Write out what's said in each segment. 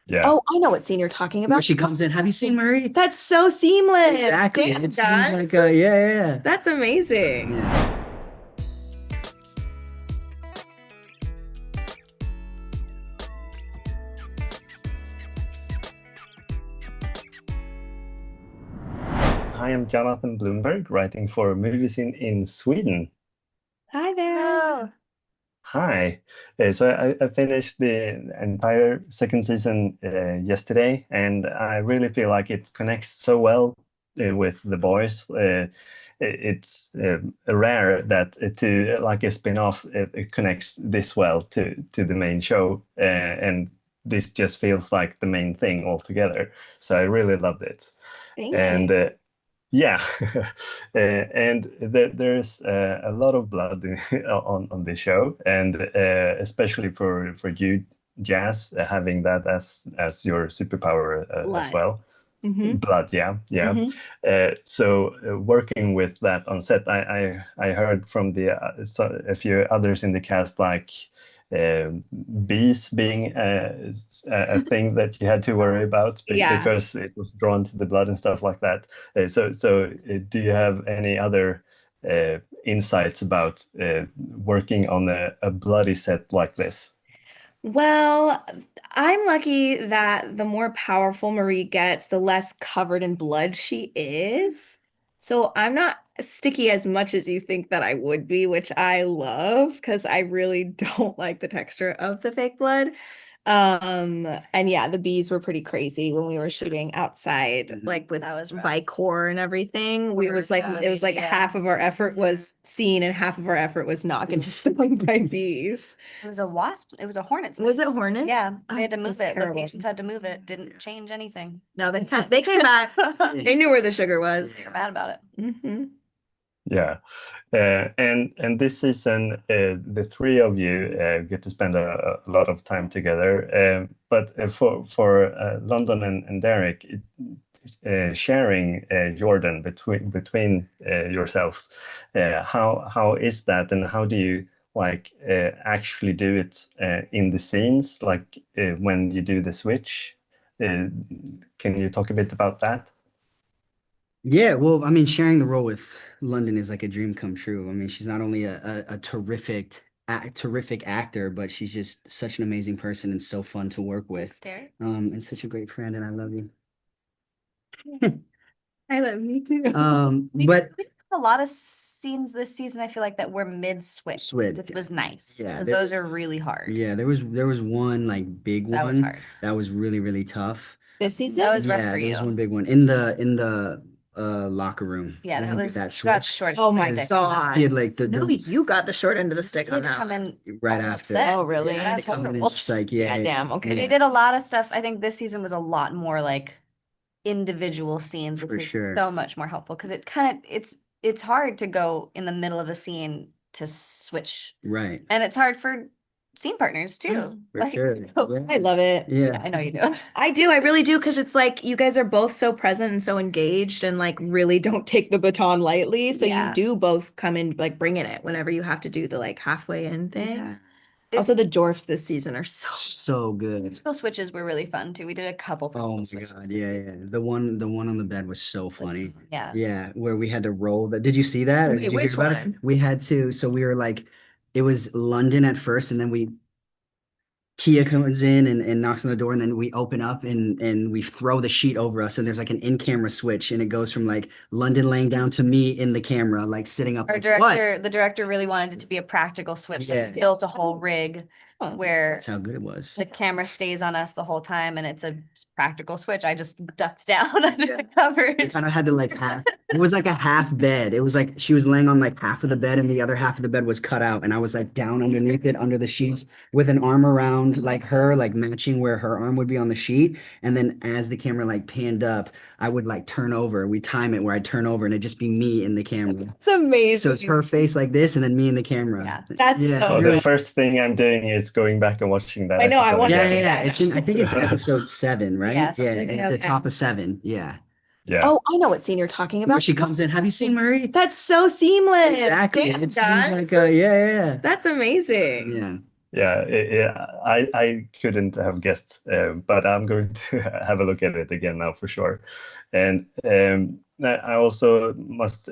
Yeah. Oh, I know what scene you're talking Where about. she comes in. Have you seen Marie? That's so seamless. Exactly. Damn, It seems like guys. yeah. That's amazing. Yeah. Hi, I'm Jonathan Bloomberg, writing for movies in Sweden. Hi there. Oh, Hi. So I finished the entire second season yesterday, and I really feel like it connects so well with the boys. It's rare that to like a spin-off it connects this well to the main show, and this just feels like the main thing altogether. So I really loved it. Thank And you. yeah, and there's a lot of blood on the show, and especially for you, Jazz, having that as your superpower as Blood. well. Mm-hmm. Blood, yeah, yeah. Mm-hmm. So working with that on set, I heard from a few others in the cast like uh, bees being a thing that you had to worry about Yeah. because it was drawn to the blood and stuff like that. So do you have any other insights about working on a bloody set like this? Well, I'm lucky that the more powerful Marie gets, the less covered in blood she is. So I'm not sticky as much as you think that I would be, which I love because I really don't like the texture of the fake blood. And yeah, the bees were pretty crazy when we were shooting outside, like with that was rough. Vicor and everything. We was like, it was like Yeah. half of our effort was seen and half of our effort was not getting stung by bees. It was a wasp. It was a hornet's Was it nest. hornet? Yeah, Oh, they had to move that's it. The terrible. patients had to move it. Didn't change anything. No, they came back. They knew where the sugar They was. were mad about it. Hmm. Yeah. And this season, the three of you get to spend a lot of time together. But for London and Derek, sharing Jordan between yourselves, how is that, and how do you like actually do it in the scenes, like when you do the switch? Uh, can you talk a bit about that? Yeah, well, I mean, sharing the role with London is like a dream come true. I mean, she's not only a terrific actor, but she's just such an amazing person and so fun to work with. Derek? And such a great friend, and I love you. I love you too. But We a lot of scenes this season, I feel like that were mid-switch, Switch, which was nice. yeah, Because there those was are really hard. yeah, there was one like big That was one hard. that was really tough. This season? That was rough Yeah, for there was one you. big one in the locker room Yeah, when that we did was that you got switch. short. Oh my stick. God. She had like No, you got the short end of the stick He on had to that come one. in right all after. upset. Oh, really? Yeah, That's they come in and horrible. just like, yeah, Yeah, damn. Okay. They yeah, did a lot of stuff. I think this season was a lot more like individual scenes, which for was sure. so much more helpful because it kind of it's hard to go in the middle of a scene to switch, Right. and it's hard for scene partners too. For Like, sure. Yeah. I love it. yeah, Yeah. I know you do. I do. I really do. Because it's like you guys are both so present and so engaged and like really don't take the baton lightly. So you Yeah. do both come in like bringing it whenever you have to do the like halfway in thing. Yeah. Also, the dwarfs this season are so So good. Those switches were really fun too. We did a couple Oh my switches. God. Yeah, yeah. The one on the bed was so funny. Yeah. Yeah, where we had to roll that. Did you see that? Or Wait, did you hear which about it? one? We had to, so we were like, it was London at first, and then Kia comes in and knocks on the door, and then we open up and we throw the sheet over us, and there's like an in-camera switch, and it goes from like London laying down to me in the camera, like sitting up. Our Like, what? the director really wanted it to be a practical switch. So Yeah. he built a whole rig Oh. where That's how good it was. the camera stays on us the whole time and it's a practical switch. I just ducked down under Yeah. the We covers. kind of had to like half. It was like a half bed. It was like she was laying on like half of the bed, and the other half of the bed was cut out, and I was like down underneath it, under the sheets, with an arm around like her, like matching where her arm would be on the sheet. And then as the camera like panned up, I would like turn over. We time it where I turn over, and it'd just be me in the camera. It's amazing. So it's her face like this, and then me in the camera. Yeah. That's Yeah, so Well, really. the first thing I'm doing is going back and watching that I know, I episode want to Yeah, see yeah, again. yeah. that. It's in, I think it's episode 7, right? Yeah, Yeah, something like at the that. top of 7. Yeah. Yeah. Oh, I know what scene you're talking Where about. she comes in. Have you seen Marie? That's so seamless. Exactly. Damn, It seems guys. like yeah. That's amazing. Yeah. Yeah, I couldn't have guessed, but I'm going to have a look at it again now for sure. And I also must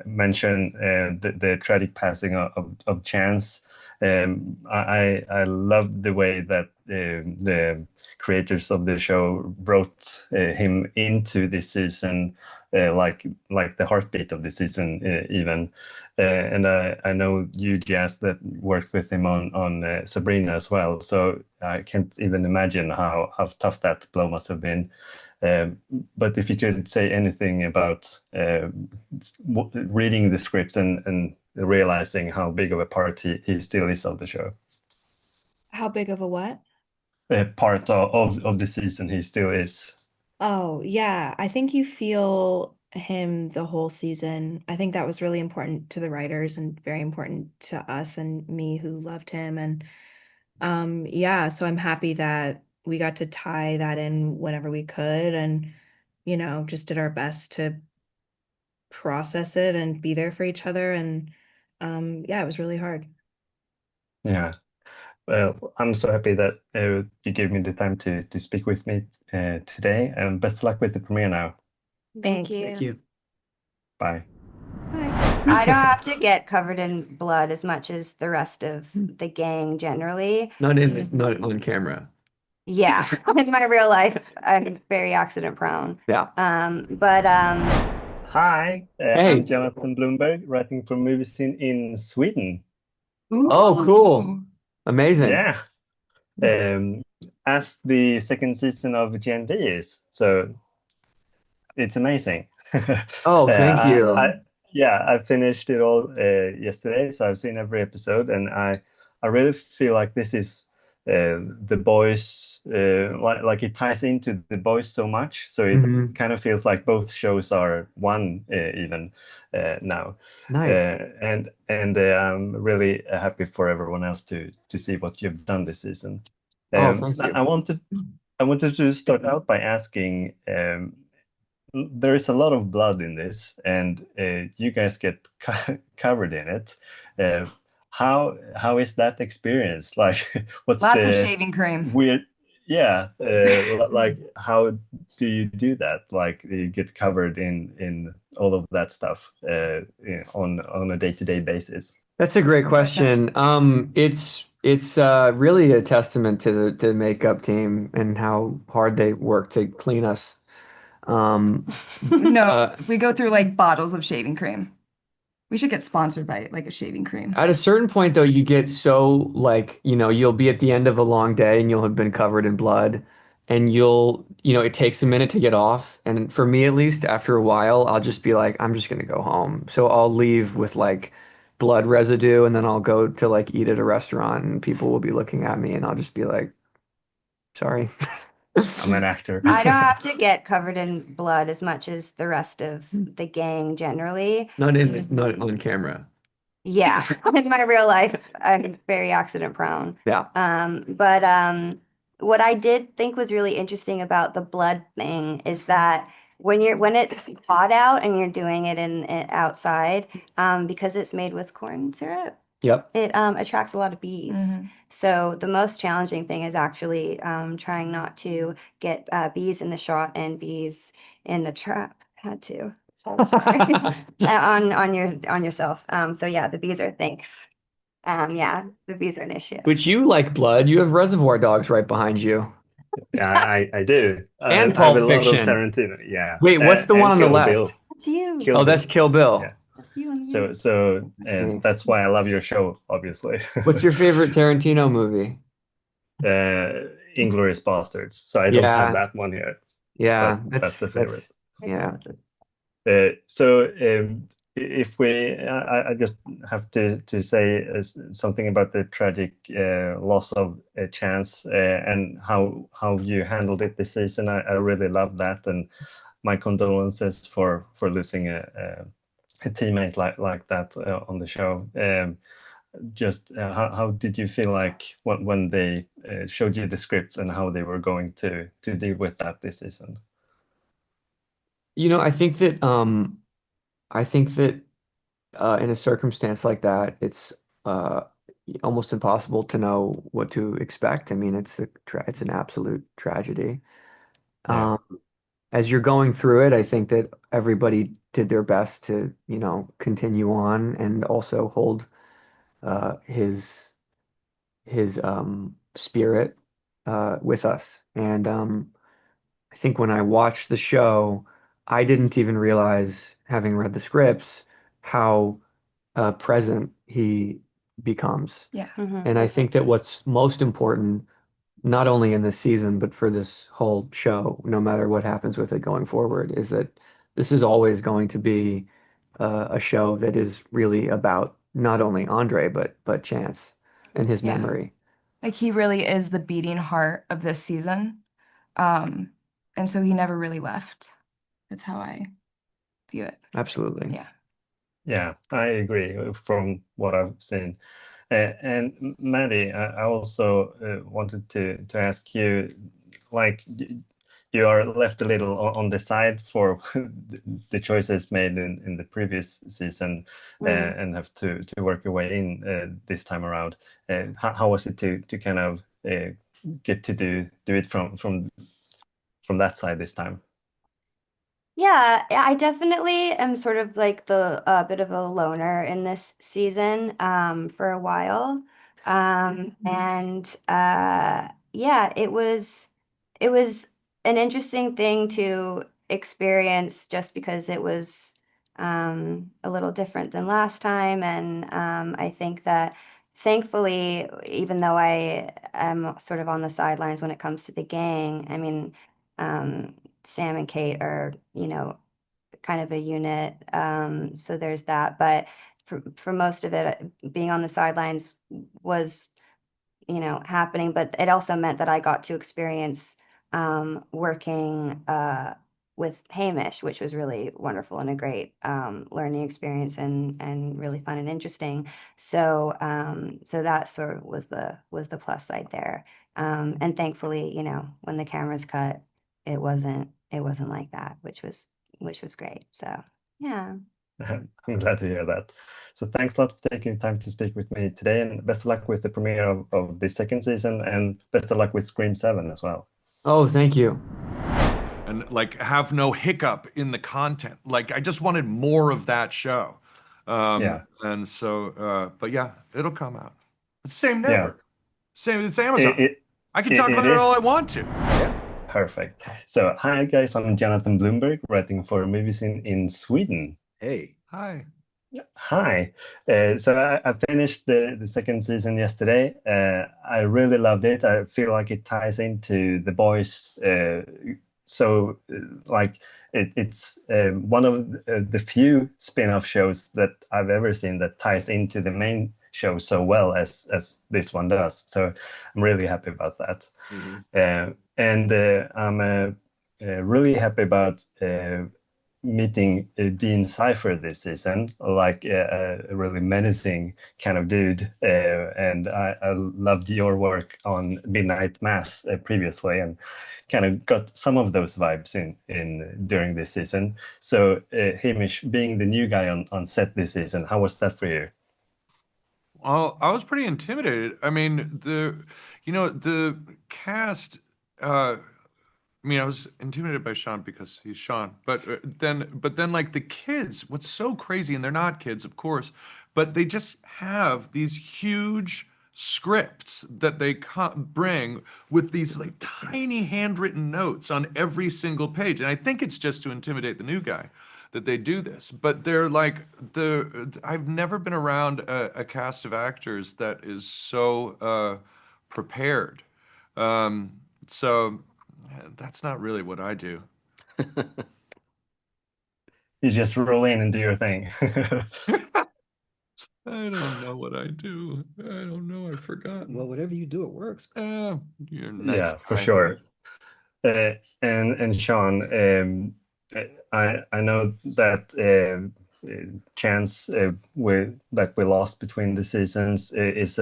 mention the tragic passing of Chance. I love the way that the creators of the show wrote him into this season, like the heartbeat of the season, even. And I know you, Jazz, that worked with him on Sabrina as well. So I can't even imagine how tough that blow must have been. Um, but if you could say anything about reading the script and realizing how big of a part he still is of the show, How big of a what? part of the season he still is. Oh, yeah. I think you feel him the whole season. I think that was really important to the writers and very important to us and me who loved him. And yeah, so I'm happy that we got to tie that in whenever we could and, just did our best to process it and be there for each other. And yeah, it was really hard. Yeah. Well, I'm so happy that you gave me the time to speak with me today, and best of luck with the premiere now. Thank Thanks. Thank you. you. Bye. Bye. I don't have to get covered in blood as much as the rest of the gang generally. Not on camera. Yeah, in my real life, I'm very accident prone. Yeah. But Hi, Hey. I'm Jonathan Bloomberg, writing for Movie Scene in Sweden. Oh, cool. Amazing. Yeah, um, as the second season of GNV is, so it's amazing. Oh, thank you. Yeah, I finished it all yesterday, so I've seen every episode, and I really feel like this is the boys, like it ties into the boys so much, so it Mhm. kind of feels like both shows are one even now. Nice. I'm really happy for everyone else to see what you've done this season. Oh, thank you. I wanted to start out by asking. There is a lot of blood in this, and you guys get covered in it. Uh, how is that experience? Like, what's Lots of the shaving cream. weird? Yeah, like how do you do that? Like, you get covered in all of that stuff on a day-to-day basis. That's a great question. It's really a testament to the makeup team and how hard they work to clean us. No, uh, we go through like bottles of shaving cream. We should get sponsored by like a shaving cream. At a certain point, though, you get so like, you'll be at the end of a long day and you'll have been covered in blood and it takes a minute to get off. And for me, at least, after a while, I'll just be like, I'm just gonna go home. So I'll leave with like blood residue and then I'll go to like eat at a restaurant and people will be looking at me and I'll just be like, sorry. I'm an actor. I don't have to get covered in blood as much as the rest of the gang generally. Not on camera. Yeah, in my real life, I'm very accident prone. Yeah. But what I did think was really interesting about the blood thing is that when it's hot out and you're doing it in outside, because it's made with corn syrup, Yep. it attracts a lot of bees. So the most challenging thing is actually trying not to get bees in the shot and bees in the trap. Had to. So sorry. on yourself. So yeah, the bees are thanks. Yeah, the bees are an issue. But you like blood. You have Reservoir Dogs right behind you. Yeah, I do. And I have Pulp a lot of Fiction. Tarantino. Yeah, Wait, what's the one and on the Kill left? Bill. That's you. Kill Oh, that's Bill. Kill Bill. Yeah. That's you on the So bees. so See. that's why I love your show, obviously. What's your favorite Tarantino movie? Inglourious Bastards. So I don't have Yeah, that one here, yeah, but that's the favorite. yeah. So if I just have to say something about the tragic loss of a Chance and how you handled it this season. I really love that, and my condolences for losing a teammate like that on the show. Just how did you feel like when they showed you the scripts and how they were going to deal with that this season? I think that in a circumstance like that, uh almost impossible to know what to expect. I mean, it's an absolute tragedy. Yeah. Um, as you're going through it, I think that everybody did their best to, continue on and also hold his spirit with us. And I think when I watched the show, I didn't even realize, having read the scripts, how present he becomes. Yeah. And I think that what's most important, not only in this season, but for this whole show, no matter what happens with it going forward, is that this is always going to be a show that is really about not only Andre, but Chance and his Yeah. memory. Like he really is the beating heart of this season. Um, and so he never really left. That's how I view it. Absolutely. Yeah. Yeah, I agree from what I've seen. And Maddie, I also wanted to ask you, like, you are left a little on the side for the choices made in the previous season, and have to work your way in this time around. How was it to kind of get to do it from that side this time? Yeah, I definitely am sort of like the bit of a loner in this season for a while. And yeah, it was an interesting thing to experience just because it was a little different than last time. And I think that thankfully, even though I am sort of on the sidelines when it comes to the gang, I mean, Sam and Kate are, kind of a unit. So there's that. But for most of it, being on the sidelines was, happening. But it also meant that I got to experience working with Hamish, which was really wonderful and a great learning experience and really fun and interesting. So that sort of was the plus side there. And thankfully, when the cameras cut, it wasn't like that, which was great. So yeah. I'm glad to hear that. So thanks a lot for taking time to speak with me today, and best of luck with the premiere of the second season, and best of luck with Scream 7 as well. Oh, thank you. And like have no hiccup in the content. Like I just wanted more of that show. Yeah, And so, but yeah, it'll come out. It's the same yeah. network, same. It's It, Amazon. it, I can it, talk it about it all is I want to. Yeah. perfect. So, hi guys, I'm Jonathan Bloomberg, writing for movies in Sweden. Hey. Hi. Hi. So I finished the second season yesterday. I really loved it. I feel like it ties into The Boys. Like it's one of the few spin-off shows that I've ever seen that ties into the main show so well as this one does. So I'm really happy about that. And I'm really happy about meeting Dean Cypher this season, like a really menacing kind of dude. And I loved your work on Midnight Mass previously, and kind of got some of those vibes in during this season. So, Hamish, being the new guy on set this season, how was that for you? Well, I was pretty intimidated. I mean, the cast. I mean, I was intimidated by Sean because he's Sean, but then, like the kids, what's so crazy, and they're not kids, of course, but they just have these huge scripts that they bring with these like tiny handwritten notes on every single page, and I think it's just to intimidate the new guy that they do this. But they're like I've never been around a cast of actors that is so prepared. So. That's not really what I do. You just roll in and do your thing. I don't know what I do. I don't know. I've forgotten. Well, whatever you do, it works. You're a nice Yeah, for guy. sure. And Sean, I know that chance that we lost between the seasons is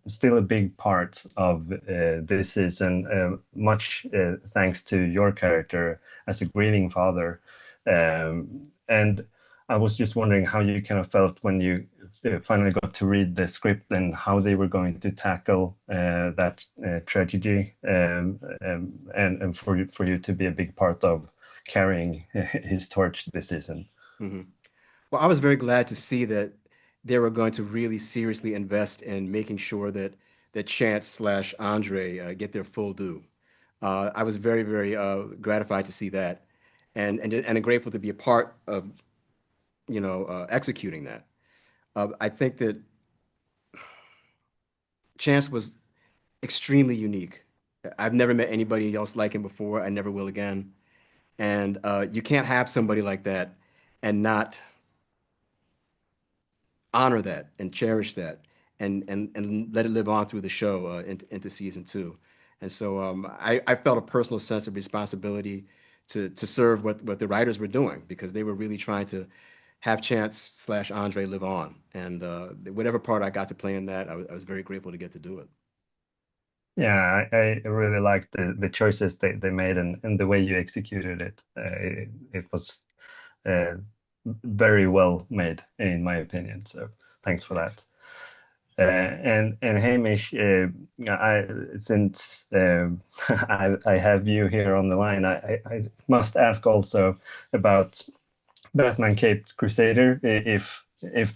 still a big part of this season. Much thanks to your character as a grieving father, and I was just wondering how you kind of felt when you finally got to read the script and how they were going to tackle that tragedy, and for you to be a big part of carrying his torch this season. Well, I was very glad to see that they were going to really seriously invest in making sure that Chance slash Andre get their full due. I was very, very gratified to see that, and grateful to be a part of, executing that. I think that Chance was extremely unique. I've never met anybody else like him before. I never will again. And you can't have somebody like that and not honor that and cherish that and let it live on through the show into season 2. And so I felt a personal sense of responsibility to serve what the writers were doing, because they were really trying to have Chance slash Andre live on. And whatever part I got to play in that, I was very grateful to get to do it. Yeah, I really liked the choices they made and the way you executed it. It was very well made, in my opinion. So thanks for that. And Hamish, since I have you here on the line, I must ask also about Batman Caped Crusader, if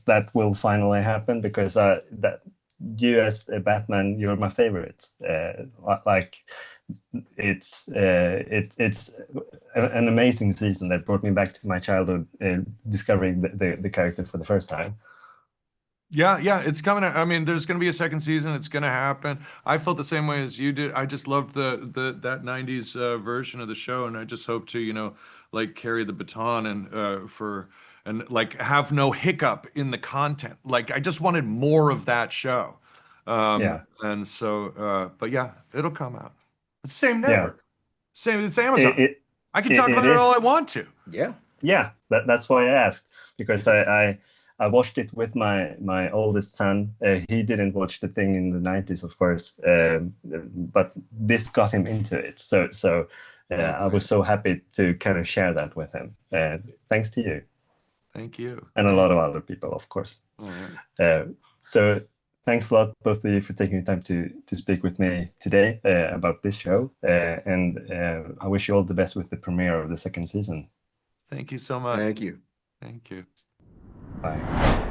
that will finally happen, because that you as a Batman, you're my favorite. Like it's an amazing season that brought me back to my childhood, discovering the character for the first time. Yeah, it's coming. I mean, there's going to be a second season. It's going to happen. I felt the same way as you did. I just loved that '90s version of the show, and I just hope to, like carry the baton and like have no hiccup in the content. Like I just wanted more of that show. Yeah. And so, but yeah, it'll come out. It's the same Yeah. network, it's Amazon. I can talk it about it all is. I want to. Yeah. Yeah, that's why I asked, because I watched it with my oldest son. He didn't watch the thing in the '90s, of course, but this got him into it. So I was so happy to kind of share that with him. Thanks to you Thank you. and a lot of other people, of course. All right. So thanks a lot, both of you, for taking the time to speak with me today about this show. And I wish you all the best with the premiere of the second season. Thank you so much. Thank you. Thank you. Bye.